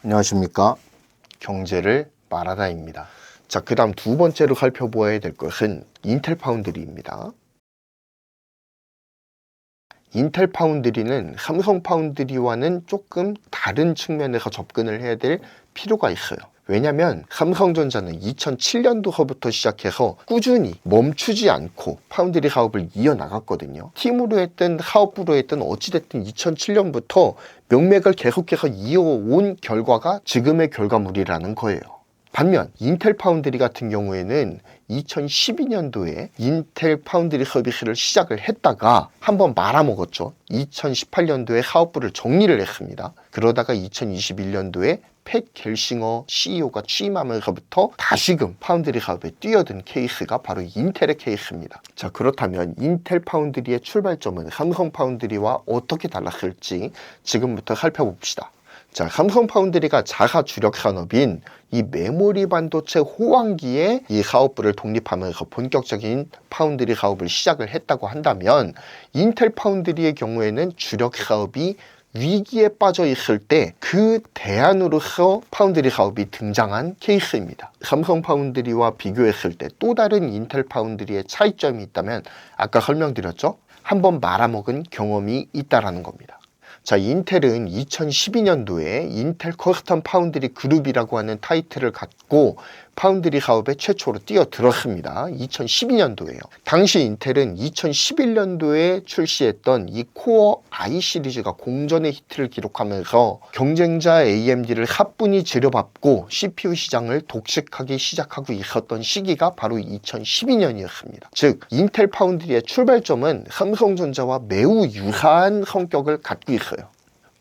안녕하십니까, 경제를 말하다입니다. 자, 그 다음 두 번째로 살펴보아야 될 것은 인텔 파운드리입니다. 인텔 파운드리는 삼성 파운드리와는 조금 다른 측면에서 접근을 해야 될 필요가 있어요. 왜냐면 삼성전자는 2007년도서부터 시작해서 꾸준히 멈추지 않고 파운드리 사업을 이어나갔거든요. 팀으로 했든 사업부로 했든 어찌됐든 2007년부터 명맥을 계속해서 이어온 결과가 지금의 결과물이라는 거예요. 반면 인텔 파운드리 같은 경우에는 2012년도에 인텔 파운드리 서비스를 시작을 했다가 한번 말아먹었죠. 2018년도에 사업부를 정리를 했습니다. 그러다가 2021년도에 팻 겔싱어 CEO가 취임하면서부터 다시금 파운드리 사업에 뛰어든 케이스가 바로 인텔의 케이스입니다. 자, 그렇다면 인텔 파운드리의 출발점은 삼성 파운드리와 어떻게 달랐을지 지금부터 살펴봅시다. 자, 삼성 파운드리가 자사 주력 산업인 이 메모리 반도체 호황기에 이 사업부를 독립하면서 본격적인 파운드리 사업을 시작을 했다고 한다면, 인텔 파운드리의 경우에는 주력 사업이 위기에 빠져 있을 때 그 대안으로서 파운드리 사업이 등장한 케이스입니다. 삼성 파운드리와 비교했을 때 또 다른 인텔 파운드리의 차이점이 있다면 아까 설명드렸죠? 한번 말아먹은 경험이 있다라는 겁니다. 자, 인텔은 2012년도에 인텔 커스텀 파운드리 그룹이라고 하는 타이틀을 갖고 파운드리 사업에 최초로 뛰어들었습니다. 2012년도에요. 당시 인텔은 2011년도에 출시했던 이 코어 i 시리즈가 공전의 히트를 기록하면서 경쟁자 AMD를 사뿐히 지려밟고 CPU 시장을 독식하기 시작하고 있었던 시기가 바로 2012년이었습니다. 즉, 인텔 파운드리의 출발점은 삼성전자와 매우 유사한 성격을 갖고 있어요.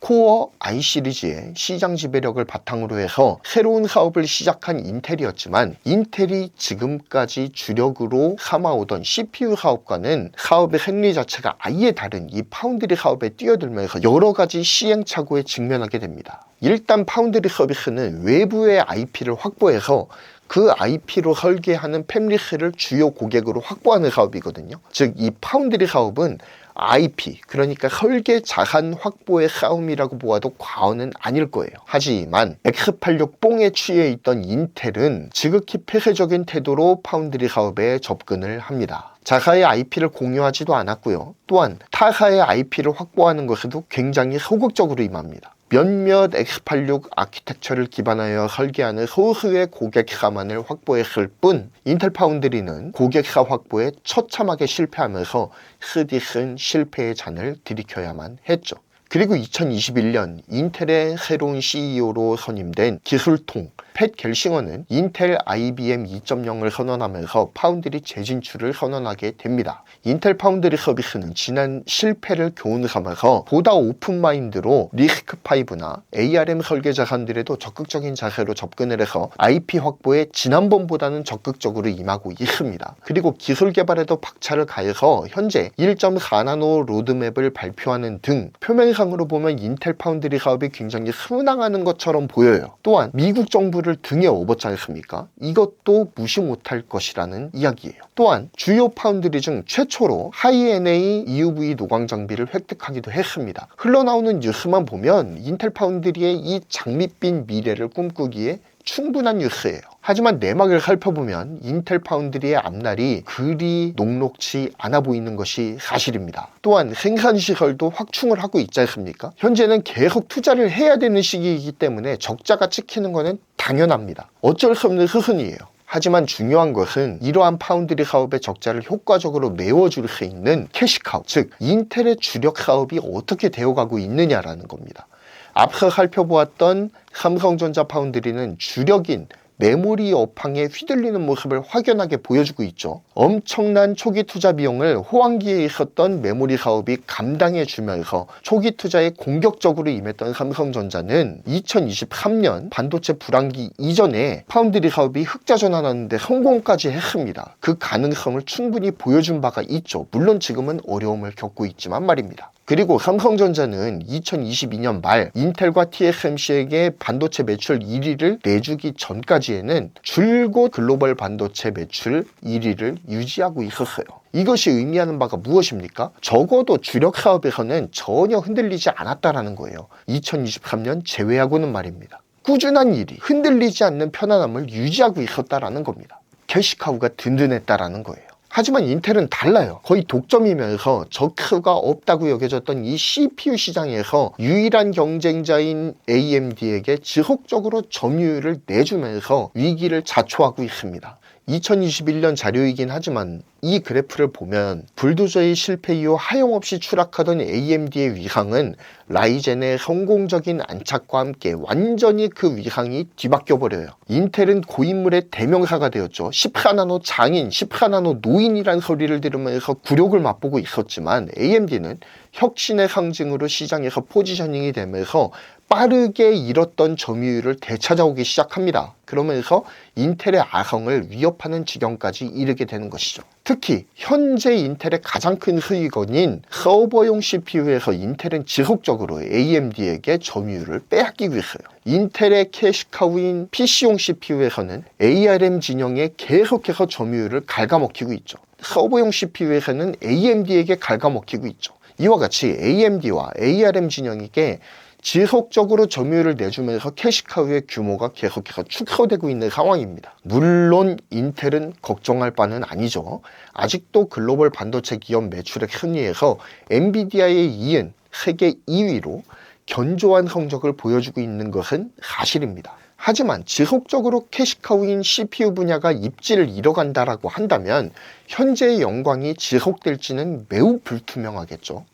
코어 i 시리즈의 시장 지배력을 바탕으로 해서 새로운 사업을 시작한 인텔이었지만, 인텔이 지금까지 주력으로 삼아오던 CPU 사업과는 사업의 생리 자체가 아예 다른 이 파운드리 사업에 뛰어들면서 여러 가지 시행착오에 직면하게 됩니다. 일단 파운드리 서비스는 외부의 IP를 확보해서 그 IP로 설계하는 팹리스를 주요 고객으로 확보하는 사업이거든요. 즉, 이 파운드리 사업은 IP, 그러니까 설계 자산 확보의 싸움이라고 보아도 과언은 아닐 거예요. 하지만 X86 뽕에 취해 있던 인텔은 지극히 폐쇄적인 태도로 파운드리 사업에 접근을 합니다. 자사의 IP를 공유하지도 않았고요. 또한 타사의 IP를 확보하는 것에도 굉장히 소극적으로 임합니다. 몇몇 X86 아키텍처를 기반하여 설계하는 소수의 고객사만을 확보했을 뿐, 인텔 파운드리는 고객사 확보에 처참하게 실패하면서 스디쓴 실패의 잔을 들이켜야만 했죠. 그리고 2021년 인텔의 새로운 CEO로 선임된 기술통 팻 겔싱어는 인텔 IBM 2.0을 선언하면서 파운드리 재진출을 선언하게 됩니다. 인텔 파운드리 서비스는 지난 실패를 교훈 삼아서 보다 오픈 마인드로 리스크5나 ARM 설계 자산들에도 적극적인 자세로 접근을 해서 IP 확보에 지난번보다는 적극적으로 임하고 있습니다. 그리고 기술 개발에도 박차를 가해서 현재 1.4나노 로드맵을 발표하는 등 표면상으로 보면 인텔 파운드리 사업이 굉장히 순항하는 것처럼 보여요. 또한 미국 정부를 등에 업었지 않습니까? 이것도 무시 못할 것이라는 이야기예요. 또한 주요 파운드리 중 최초로 하이-NA EUV 노광 장비를 획득하기도 했습니다. 흘러나오는 뉴스만 보면 인텔 파운드리의 이 장밋빛 미래를 꿈꾸기에 충분한 뉴스예요. 하지만 내막을 살펴보면 인텔 파운드리의 앞날이 그리 녹록지 않아 보이는 것이 사실입니다. 또한 생산시설도 확충을 하고 있지 않습니까? 현재는 계속 투자를 해야 되는 시기이기 때문에 적자가 찍히는 것은 당연합니다. 어쩔 수 없는 흐름이에요. 하지만 중요한 것은 이러한 파운드리 사업의 적자를 효과적으로 메워줄 수 있는 캐시카우, 즉 인텔의 주력 사업이 어떻게 되어가고 있느냐라는 겁니다. 앞서 살펴보았던 삼성전자 파운드리는 주력인 메모리 업황에 휘둘리는 모습을 확연하게 보여주고 있죠. 엄청난 초기 투자 비용을 호황기에 있었던 메모리 사업이 감당해 주면서 초기 투자에 공격적으로 임했던 삼성전자는 2023년 반도체 불황기 이전에 파운드리 사업이 흑자 전환하는데 성공까지 했습니다. 그 가능성을 충분히 보여준 바가 있죠. 물론 지금은 어려움을 겪고 있지만 말입니다. 그리고 삼성전자는 2022년 말 인텔과 TSMC에게 반도체 매출 1위를 내주기 전까지에는 줄곧 글로벌 반도체 매출 1위를 유지하고 있었어요. 이것이 의미하는 바가 무엇입니까? 적어도 주력 사업에서는 전혀 흔들리지 않았다라는 거예요. 2023년 제외하고는 말입니다. 꾸준한 일이 흔들리지 않는 편안함을 유지하고 있었다라는 겁니다. 캐시카우가 든든했다라는 거예요. 하지만 인텔은 달라요. 거의 독점이면서 저크가 없다고 여겨졌던 이 CPU 시장에서 유일한 경쟁자인 AMD에게 지속적으로 점유율을 내주면서 위기를 자초하고 있습니다. 2021년 자료이긴 하지만 이 그래프를 보면 불도저히 실패 이후 하염없이 추락하던 AMD의 위상은 라이젠의 성공적인 안착과 함께 완전히 그 위상이 뒤바뀌어 버려요. 인텔은 고인물의 대명사가 되었죠. 14나노 장인, 14나노 노인이란 소리를 들으면서 굴욕을 맛보고 있었지만 AMD는 혁신의 상징으로 시장에서 포지셔닝이 되면서 빠르게 잃었던 점유율을 되찾아오기 시작합니다. 그러면서 인텔의 아성을 위협하는 지경까지 이르게 되는 것이죠. 특히 현재 인텔의 가장 큰 수익원인 서버용 CPU에서 인텔은 지속적으로 AMD에게 점유율을 빼앗기고 있어요. 인텔의 캐시카우인 PC용 CPU에서는 ARM 진영에 계속해서 점유율을 갉아먹히고 있죠. 서버용 CPU에서는 AMD에게 갉아먹히고 있죠. 이와 같이 AMD와 ARM 진영에게 지속적으로 점유율을 내주면서 캐시카우의 규모가 계속해서 축소되고 있는 상황입니다. 물론 인텔은 걱정할 바는 아니죠. 아직도 글로벌 반도체 기업 매출액 순위에서 엔비디아에 이은 세계 2위로 견조한 성적을 보여주고 있는 것은 사실입니다. 하지만 지속적으로 캐시카우인 CPU 분야가 입지를 잃어간다라고 한다면 현재의 영광이 지속될지는 매우 불투명하겠죠.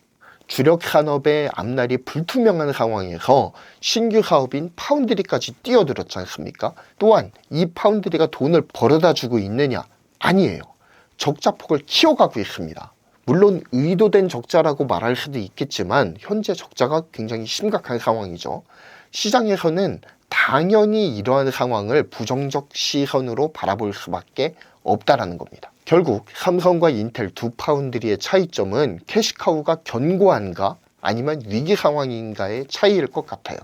주력 산업의 앞날이 불투명한 상황에서 신규 사업인 파운드리까지 뛰어들었지 않습니까? 또한 이 파운드리가 돈을 벌어다 주고 있느냐? 아니에요. 적자폭을 키워가고 있습니다. 물론 의도된 적자라고 말할 수도 있겠지만 현재 적자가 굉장히 심각한 상황이죠. 시장에서는 당연히 이러한 상황을 부정적 시선으로 바라볼 수밖에 없다라는 겁니다. 결국 삼성과 인텔 두 파운드리의 차이점은 캐시카우가 견고한가 아니면 위기 상황인가의 차이일 것 같아요.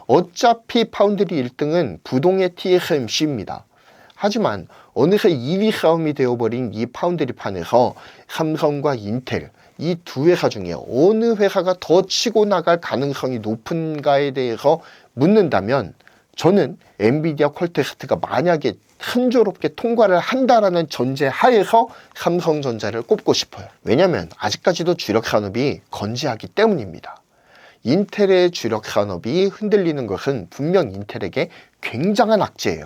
어차피 파운드리 1등은 부동의 TSMC입니다. 하지만 어느새 2위 싸움이 되어버린 이 파운드리 판에서 삼성과 인텔 이 두 회사 중에 어느 회사가 더 치고 나갈 가능성이 높은가에 대해서 묻는다면 저는 엔비디아 퀄테스트가 만약에 순조롭게 통과를 한다라는 전제 하에서 삼성전자를 꼽고 싶어요. 왜냐하면 아직까지도 주력 산업이 건재하기 때문입니다. 인텔의 주력 산업이 흔들리는 것은 분명 인텔에게 굉장한 악재예요.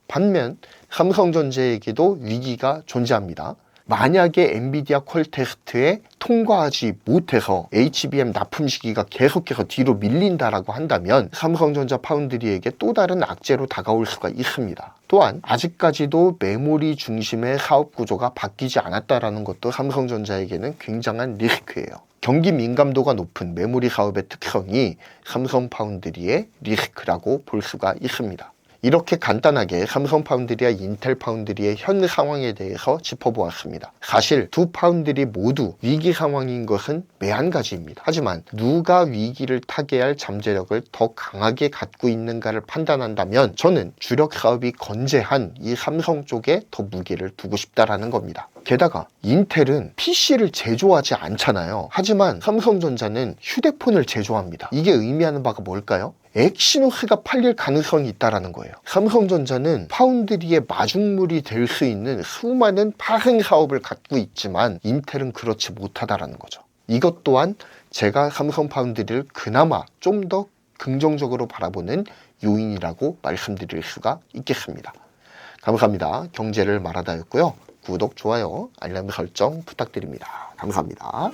반면 삼성전자에게도 위기가 존재합니다. 만약에 엔비디아 퀄테스트에 통과하지 못해서 HBM 납품 시기가 계속해서 뒤로 밀린다라고 한다면 삼성전자 파운드리에게 또 다른 악재로 다가올 수가 있습니다. 또한 아직까지도 메모리 중심의 사업 구조가 바뀌지 않았다라는 것도 삼성전자에게는 굉장한 리스크예요. 경기 민감도가 높은 메모리 사업의 특성이 삼성 파운드리의 리스크라고 볼 수가 있습니다. 이렇게 간단하게 삼성 파운드리와 인텔 파운드리의 현 상황에 대해서 짚어보았습니다. 사실 두 파운드리 모두 위기 상황인 것은 매한가지입니다. 하지만 누가 위기를 타개할 잠재력을 더 강하게 갖고 있는가를 판단한다면 저는 주력 사업이 건재한 이 삼성 쪽에 더 무게를 두고 싶다라는 겁니다. 게다가 인텔은 PC를 제조하지 않잖아요. 하지만 삼성전자는 휴대폰을 제조합니다. 이게 의미하는 바가 뭘까요? 엑시노스가 팔릴 가능성이 있다는 거예요. 삼성전자는 파운드리의 마중물이 될 수 있는 수많은 파생 사업을 갖고 있지만 인텔은 그렇지 못하다는 거죠. 이것 또한 제가 삼성 파운드리를 그나마 좀 더 긍정적으로 바라보는 요인이라고 말씀드릴 수가 있겠습니다. 감사합니다. 경제를 말하다였고요. 구독, 좋아요, 알람 설정 부탁드립니다. 감사합니다.